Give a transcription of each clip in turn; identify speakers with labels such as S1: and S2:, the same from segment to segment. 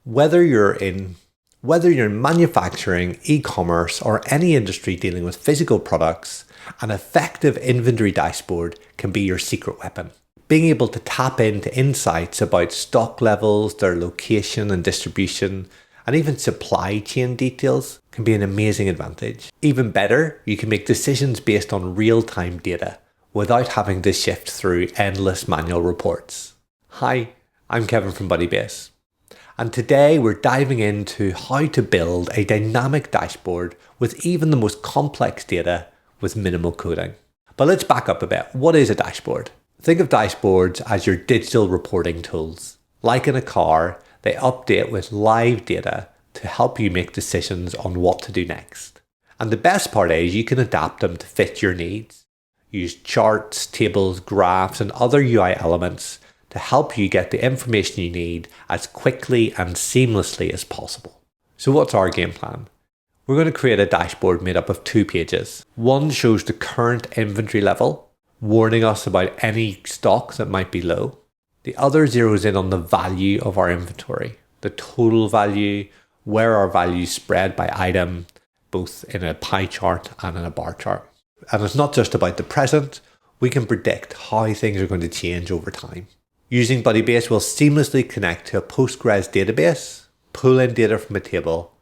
S1: Whether you're in manufacturing, e-commerce, or any industry dealing with physical products, an effective inventory dashboard can be your secret weapon. Being able to tap into insights about stock levels, their location and distribution, and even supply chain details can be an amazing advantage. Even better, you can make decisions based on real-time data without having to shift through endless manual reports. Hi, I'm Kevin from Budibase. And today we're diving into how to build a dynamic dashboard with even the most complex data with minimal coding. But let's back up a bit. What is a dashboard? Think of dashboards as your digital reporting tools. Like in a car, they update with live data to help you make decisions on what to do next. And the best part is you can adapt them to fit your needs. Use charts, tables, graphs, and other UI elements to help you get the information you need as quickly and seamlessly as possible. So what's our game plan? We're going to create a dashboard made up of 2 pages. One shows the current inventory level, warning us about any stock that might be low. The other zeroes in on the value of our inventory, the total value, where our values spread by item, both in a pie chart and in a bar chart. And it's not just about the present, we can predict how things are going to change over time. Using Budibase, we'll seamlessly connect to a Postgres database, pull in data from a table,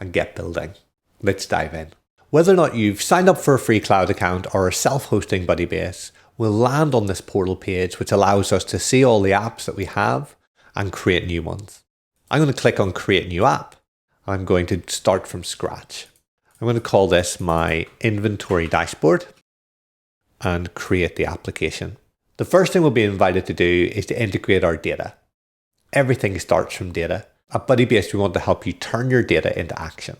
S1: and get building. Let's dive in. Whether or not you've signed up for a free cloud account or a self-hosting Budibase, we'll land on this portal page, which allows us to see all the apps that we have and create new ones. I'm going to click on Create New App. I'm going to start from scratch. I'm going to call this my inventory dashboard and create the application. The first thing we'll be invited to do is to integrate our data. Everything starts from data. At Budibase, we want to help you turn your data into action.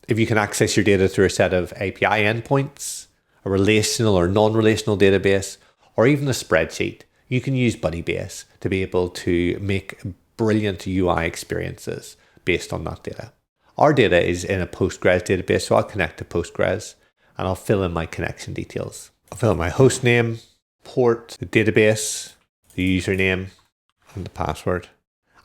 S1: If you can access your data through a set of API endpoints, a relational or non-relational database, or even a spreadsheet, you can use Budibase to be able to make brilliant UI experiences based on that data. Our data is in a Postgres database, so I'll connect to Postgres and I'll fill in my connection details. I'll fill in my host name, port, the database, the username, and the password.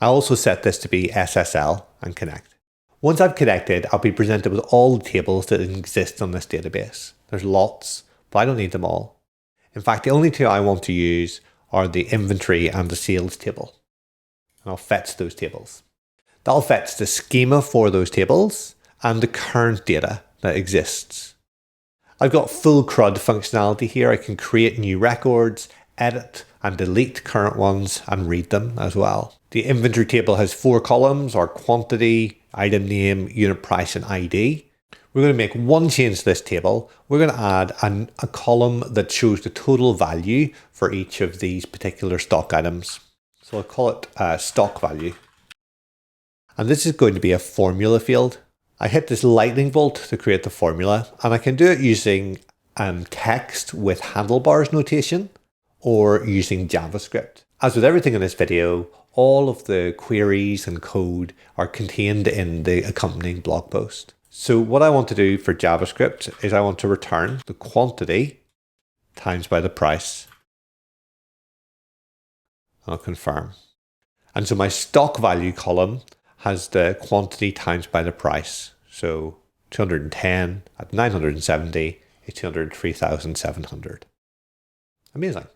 S1: I also set this to be SSL and connect. Once I've connected, I'll be presented with all the tables that exist on this database. There's lots, but I don't need them all. In fact, the only 2 I want to use are the inventory and the sales table. And I'll fetch those tables. That'll fetch the schema for those tables and the current data that exists. I've got full CRUD functionality here. I can create new records, edit and delete current ones and read them as well. The inventory table has 4 columns, our quantity, item name, unit price and ID. We're going to make one change to this table. We're going to add a column that shows the total value for each of these particular stock items. So I'll call it stock value. And this is going to be a formula field. I hit this lightning bolt to create the formula, and I can do it using text with handlebars notation or using JavaScript. As with everything in this video, all of the queries and code are contained in the accompanying blog post. So what I want to do for JavaScript is I want to return the quantity times by the price. I'll confirm. And so my stock value column has the quantity times by the price. So 210 at 970 is 203,700. Amazing.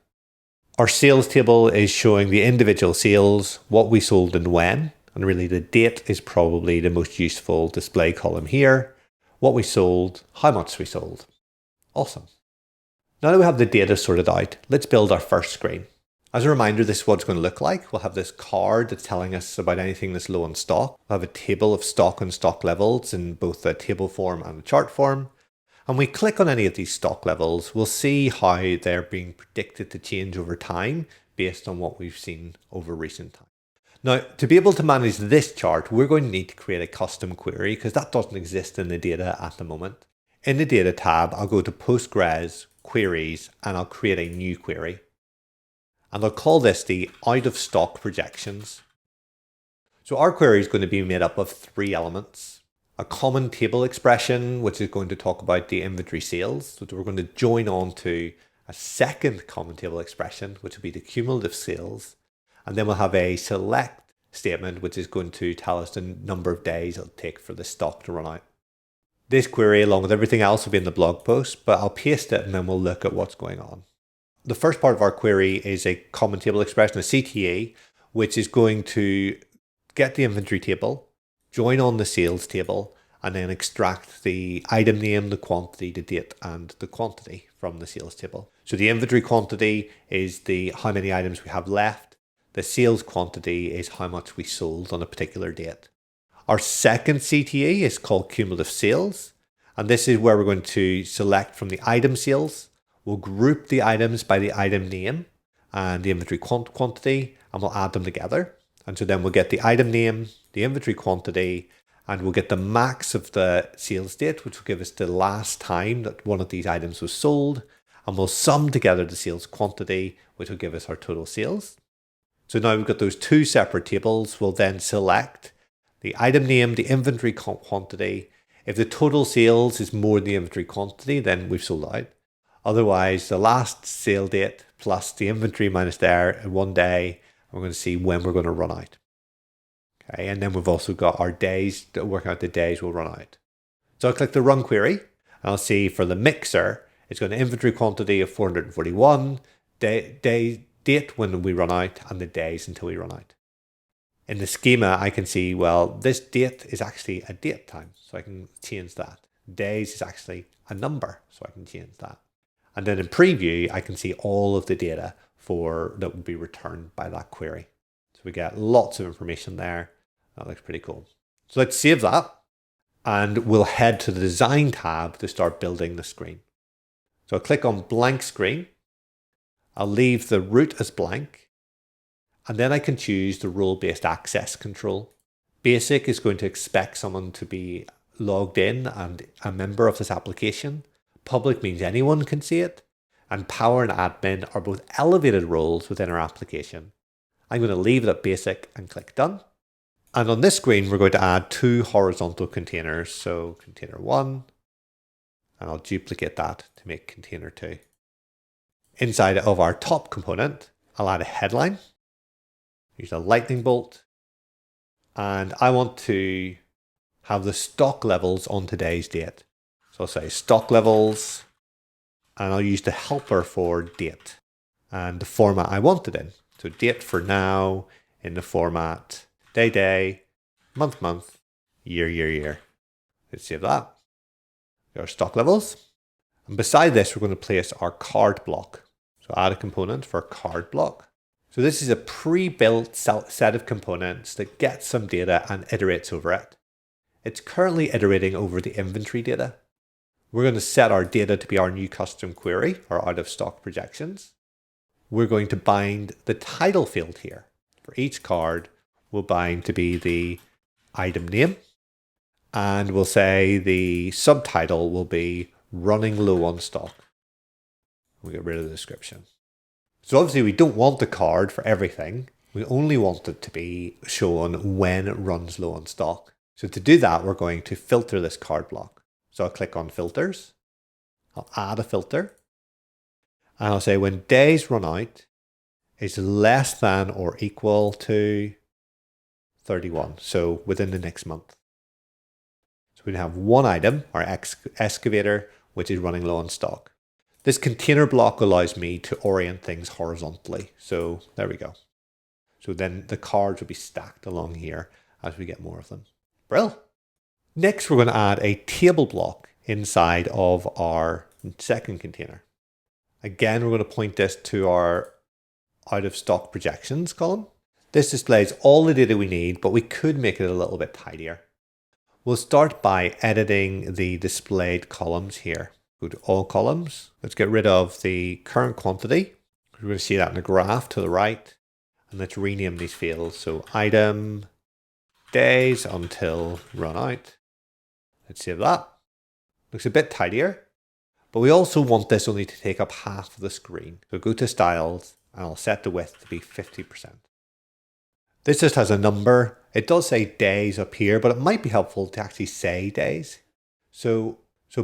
S1: Our sales table is showing the individual sales, what we sold and when. And really the date is probably the most useful display column here. What we sold, how much we sold. Awesome. Now that we have the data sorted out, let's build our first screen. As a reminder, this is what it's going to look like. We'll have this card that's telling us about anything that's low in stock. We'll have a table of stock and stock levels in both the table form and the chart form. And we click on any of these stock levels, we'll see how they're being predicted to change over time based on what we've seen over recent time. Now, to be able to manage this chart, we're going to need to create a custom query because that doesn't exist in the data at the moment. In the data tab, I'll go to Postgres, queries, and I'll create a new query. And I'll call this the out of stock projections. So our query is going to be made up of 3 elements. A common table expression, which is going to talk about the inventory sales. So we're going to join on to a second common table expression, which will be the cumulative sales. And then we'll have a select statement, which is going to tell us the number of days it'll take for the stock to run out. This query, along with everything else, will be in the blog post, but I'll paste it and then we'll look at what's going on. The first part of our query is a common table expression, a CTA, which is going to get the inventory table, join on the sales table, and then extract the item name, the quantity, the date, and the quantity from the sales table. So the inventory quantity is how many items we have left. The sales quantity is how much we sold on a particular date. Our second CTA is called cumulative sales, and this is where we're going to select from the item sales. We'll group the items by the item name and the inventory quantity, and we'll add them together. And so then we'll get the item name, the inventory quantity, and we'll get the max of the sales date, which will give us the last time that one of these items was sold. And we'll sum together the sales quantity, which will give us our total sales. So now we've got those two separate tables. We'll then select the item name, the inventory quantity. If the total sales is more than the inventory quantity, then we've sold out. Otherwise, the last sale date plus the inventory minus there in 1 day, we're going to see when we're going to run out. Okay, and then we've also got our days, working out the days we'll run out. So I'll click the run query, and I'll see for the mixer, it's got an inventory quantity of 441, date when we run out, and the days until we run out. In the schema, I can see, well, this date is actually a date time, so I can change that. Days is actually a number, so I can change that. And then in preview, I can see all of the data that would be returned by that query. So we get lots of information there. That looks pretty cool. So let's save that, and we'll head to the design tab to start building the screen. So I'll click on blank screen. I'll leave the root as blank. And then I can choose the role-based access control. Basic is going to expect someone to be logged in and a member of this application. Public means anyone can see it. And power and admin are both elevated roles within our application. I'm going to leave it at basic and click done. And on this screen, we're going to add 2 horizontal containers. So container 1, and I'll duplicate that to make container 2. Inside of our top component, I'll add a headline. Use a lightning bolt, and I want to have the stock levels on today's date. So I'll say stock levels, and I'll use the helper for date and the format I want it in. So date for now in the format day, month, year. Let's save that. Our stock levels. And beside this, we're going to place our card block. So add a component for card block. So this is a pre-built set of components that gets some data and iterates over it. It's currently iterating over the inventory data. We're going to set our data to be our new custom query, or out of stock projections. We're going to bind the title field here. For each card, we'll bind to be the item name, and we'll say the subtitle will be running low on stock. We'll get rid of the description. So obviously we don't want the card for everything. We only want it to be shown when it runs low on stock. So to do that, we're going to filter this card block. So I'll click on filters. I'll add a filter. And I'll say when days run out is less than or equal to 31. So within the next month. So we have one item, our excavator, which is running low on stock. This container block allows me to orient things horizontally. So there we go. So then the cards will be stacked along here as we get more of them. Brill. Next, we're going to add a table block inside of our second container. Again, we're going to point this to our out of stock projections column. This displays all the data we need, but we could make it a little bit tidier. We'll start by editing the displayed columns here. Go to all columns. Let's get rid of the current quantity. We're going to see that in the graph to the right. And let's rename these fields. So item, days until run out. Let's save that. Looks a bit tidier. But we also want this only to take up half of the screen. So go to styles and I'll set the width to be 50%. This just has a number. It does say days up here, but it might be helpful to actually say days. So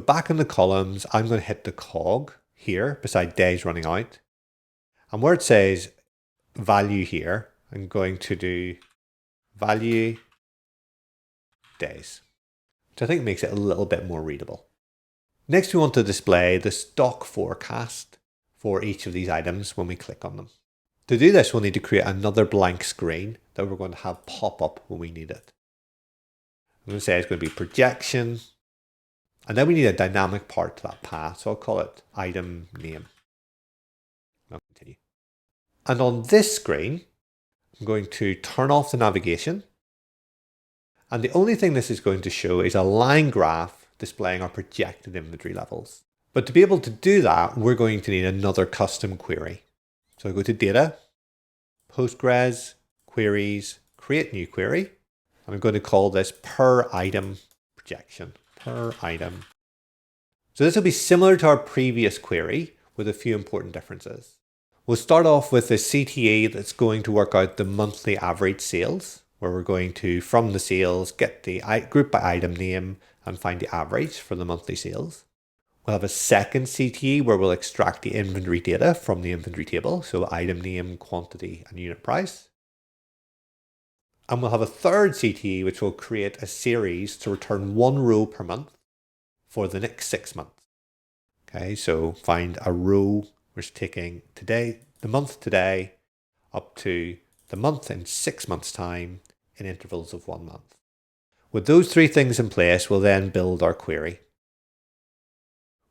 S1: back in the columns, I'm going to hit the cog here beside days running out. And where it says value here, I'm going to do value days, which I think makes it a little bit more readable. Next, we want to display the stock forecast for each of these items when we click on them. To do this, we'll need to create another blank screen that we're going to have pop up when we need it. I'm going to say it's going to be projection, and then we need a dynamic part to that path, so I'll call it item name. I'll continue. And on this screen, I'm going to turn off the navigation, and the only thing this is going to show is a line graph displaying our projected inventory levels. But to be able to do that, we're going to need another custom query. So I go to Data, Postgres, Queries, Create New Query. And I'm going to call this Per Item Projection, Per Item. So this will be similar to our previous query with a few important differences. We'll start off with a CTE that's going to work out the monthly average sales, where we're going to, from the sales, get the group by item name and find the average for the monthly sales. We'll have a second CTE where we'll extract the inventory data from the inventory table, so item name, quantity, and unit price. And we'll have a third CTE which will create a series to return one row per month for the next 6 months. Okay, so find a row which is taking today, the month today, up to the month in 6 months' time in intervals of 1 month. With those three things in place, we'll then build our query.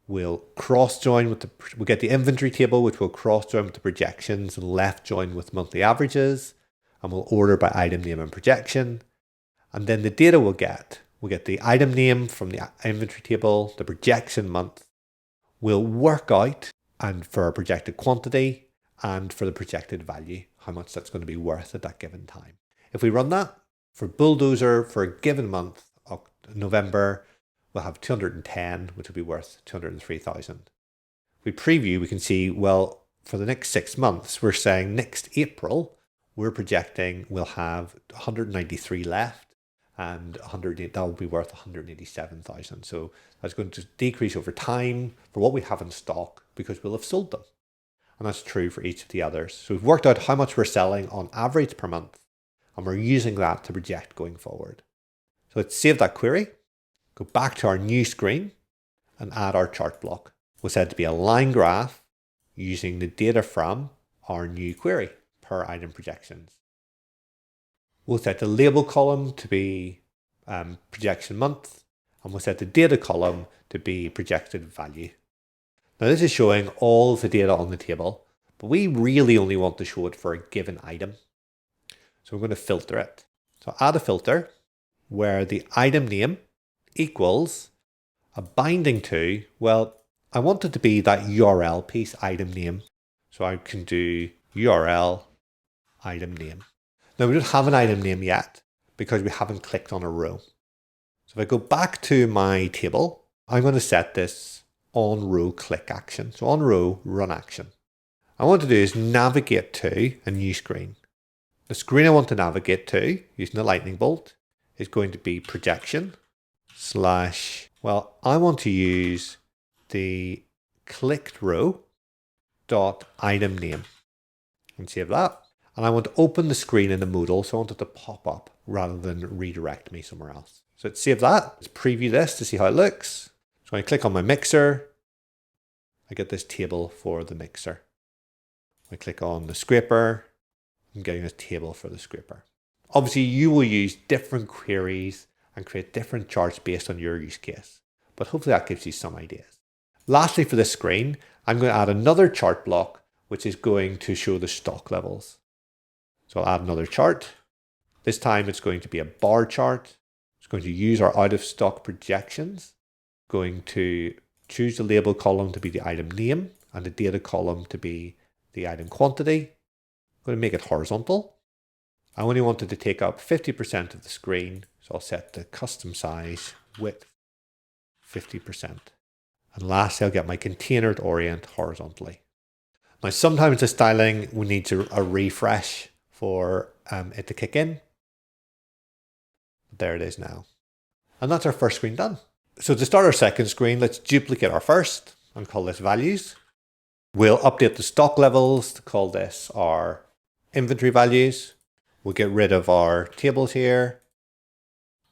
S1: We'll cross join with we'll get the inventory table, which will cross join with the projections and left join with monthly averages, and we'll order by item name and projection. And then the data we'll get the item name from the inventory table, the projection month. We'll work out, and for our projected quantity and for the projected value, how much that's going to be worth at that given time. If we run that for Bulldozer for a given month, November, we'll have 210, which will be worth 203,000. If we preview, we can see, well, for the next 6 months, we're saying next April, we're projecting we'll have 193 left, and that will be worth 187,000. So that's going to decrease over time for what we have in stock because we'll have sold them. And that's true for each of the others. So we've worked out how much we're selling on average per month, and we're using that to project going forward. So let's save that query, go back to our new screen, and add our chart block. We'll set it to be a line graph using the data from our new query, per item projections. We'll set the label column to be projection month, and we'll set the data column to be projected value. Now this is showing all the data on the table, but we really only want to show it for a given item. So we're going to filter it. So add a filter where the item name equals a binding to, well, I want it to be that URL piece, item name. So I can do URL item name. Now we don't have an item name yet because we haven't clicked on a row. So if I go back to my table, I'm going to set this on row click action. So on row run action. I want to do is navigate to a new screen. The screen I want to navigate to using the lightning bolt is going to be projection / well, I want to use the clicked row dot item name and save that. And I want to open the screen in the modal, so I want it to pop up rather than redirect me somewhere else. So let's save that. Let's preview this to see how it looks. So I click on my mixer. I get this table for the mixer. I click on the scraper. I'm getting a table for the scraper. Obviously, you will use different queries and create different charts based on your use case. But hopefully that gives you some ideas. Lastly, for this screen, I'm going to add another chart block, which is going to show the stock levels. So I'll add another chart. This time it's going to be a bar chart. It's going to use our out of stock projections. Going to choose the label column to be the item name and the data column to be the item quantity. I'm going to make it horizontal. I only wanted to take up 50% of the screen, so I'll set the custom size width 50%. And lastly, I'll get my container to orient horizontally. Now, sometimes the styling will need a refresh for it to kick in. There it is now. And that's our first screen done. So to start our second screen, let's duplicate our first and call this values. We'll update the stock levels to call this our inventory values. We'll get rid of our tables here,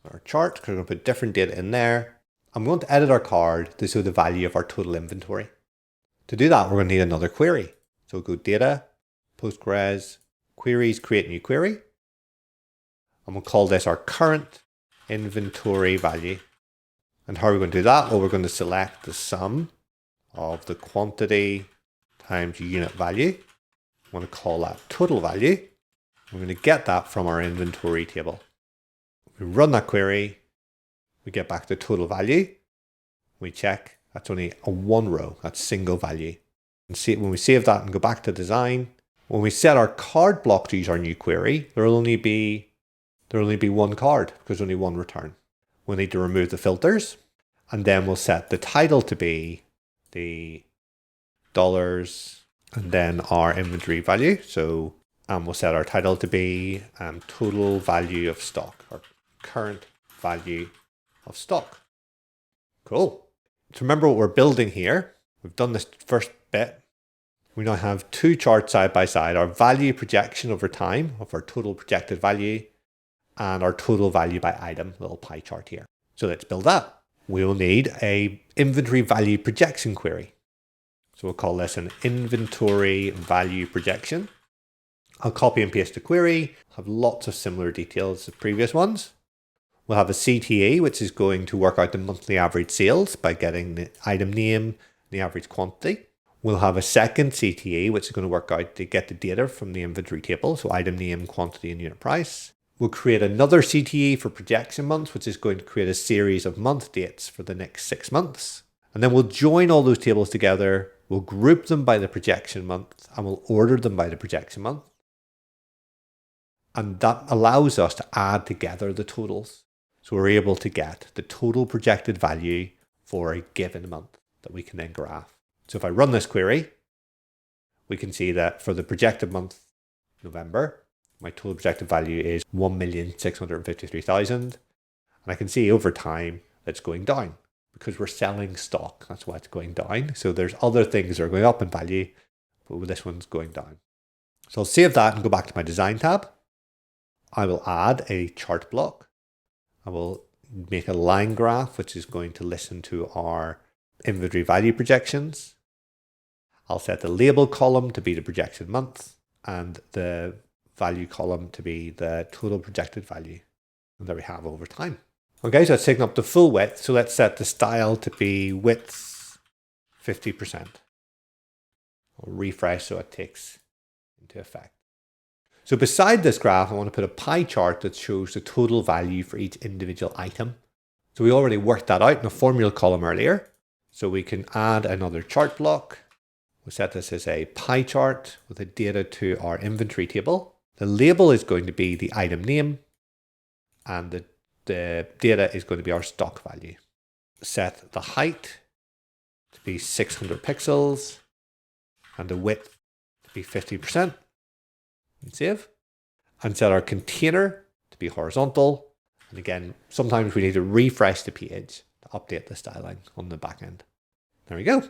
S1: our chart, because we're going to put different data in there. I'm going to edit our card to show the value of our total inventory. To do that, we're going to need another query. So we'll go data, Postgres, queries, create new query. And we'll call this our current inventory value. And how are we going to do that? Well, we're going to select the sum of the quantity times unit value. I'm going to call that total value. We're going to get that from our inventory table. If we run that query, we get back the total value. We check, that's only a one row, that's single value. And see, when we save that and go back to design, when we set our card block to use our new query, there'll only be one card because only one return. We'll need to remove the filters, and then we'll set the title to be the dollars and then our inventory value. So we'll set our title to be total value of stock, or current value of stock. Cool. So remember what we're building here. We've done this first bit. We now have two charts side by side, our value projection over time of our total projected value and our total value by item, little pie chart here. So let's build that. We'll need a inventory value projection query. So we'll call this an inventory value projection. I'll copy and paste the query, have lots of similar details as previous ones. We'll have a CTA, which is going to work out the monthly average sales by getting the item name, the average quantity. We'll have a second CTA, which is going to work out to get the data from the inventory table, so item name, quantity, and unit price. We'll create another CTA for projection months, which is going to create a series of month dates for the next 6 months. And then we'll join all those tables together. We'll group them by the projection month and we'll order them by the projection month. And that allows us to add together the totals. So we're able to get the total projected value for a given month that we can then graph. So if I run this query, we can see that for the projected month, November, my total projected value is 1,653,000. And I can see over time it's going down because we're selling stock. That's why it's going down. So there's other things that are going up in value, but this one's going down. So I'll save that and go back to my design tab. I will add a chart block. I will make a line graph, which is going to listen to our inventory value projections. I'll set the label column to be the projected month and the value column to be the total projected value. And there we have over time. Okay, so it's taking up the full width. So let's set the style to be width 50%. I'll refresh so it takes into effect. So beside this graph, I want to put a pie chart that shows the total value for each individual item. So we already worked that out in a formula column earlier. So we can add another chart block. We'll set this as a pie chart with the data to our inventory table. The label is going to be the item name and the data is going to be our stock value. Set the height to be 600 pixels and the width to be 50%. And save. And set our container to be horizontal. And again, sometimes we need to refresh the page to update the styling on the back end. There we go.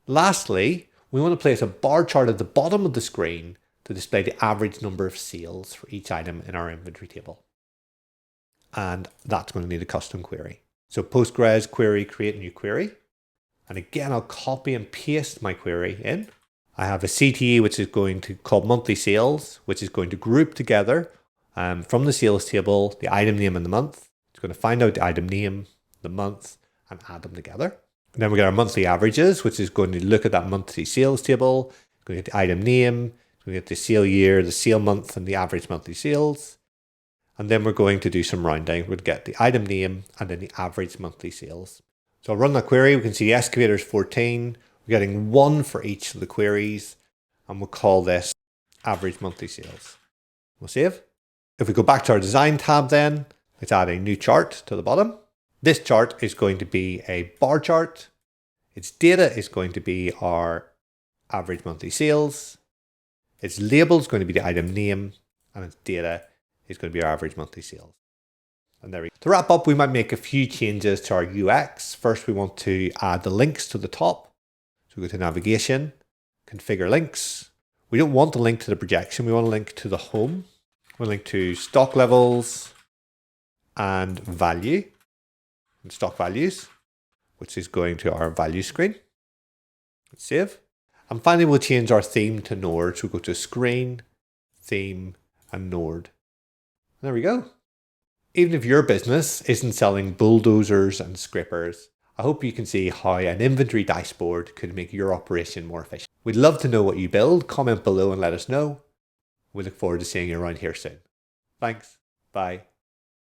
S1: Lastly, we want to place a bar chart at the bottom of the screen to display the average number of sales for each item in our inventory table. And that's going to need a custom query. So Postgres query, create new query. And again, I'll copy and paste my query in. I have a CTA, which is going to call monthly sales, which is going to group together from the sales table, the item name and the month. It's going to find out the item name, the month, and add them together. And then we get our monthly averages, which is going to look at that monthly sales table. It's going to get the item name, we get the sale year, the sale month, and the average monthly sales. And then we're going to do some rounding. We'll get the item name and then the average monthly sales. So I'll run that query. We can see the excavator is 14. We're getting 1 for each of the queries. And we'll call this average monthly sales. We'll save. If we go back to our design tab then, let's add a new chart to the bottom. This chart is going to be a bar chart. Its data is going to be our average monthly sales. Its label is going to be the item name, and its data is going to be our average monthly sales. And there we go. To wrap up, we might make a few changes to our UX. First, we want to add the links to the top. So we go to navigation, configure links. We don't want the link to the projection. We want a link to the home. We'll link to stock levels and value and stock values, which is going to our value screen. Save. And finally, we'll change our theme to Nord. So we'll go to screen, theme, and Nord. And there we go. Even if your business isn't selling bulldozers and scrapers, I hope you can see how an inventory dashboard could make your operation more efficient. We'd love to know what you build. Comment below and let us know. We look forward to seeing you around here soon. Thanks. Bye.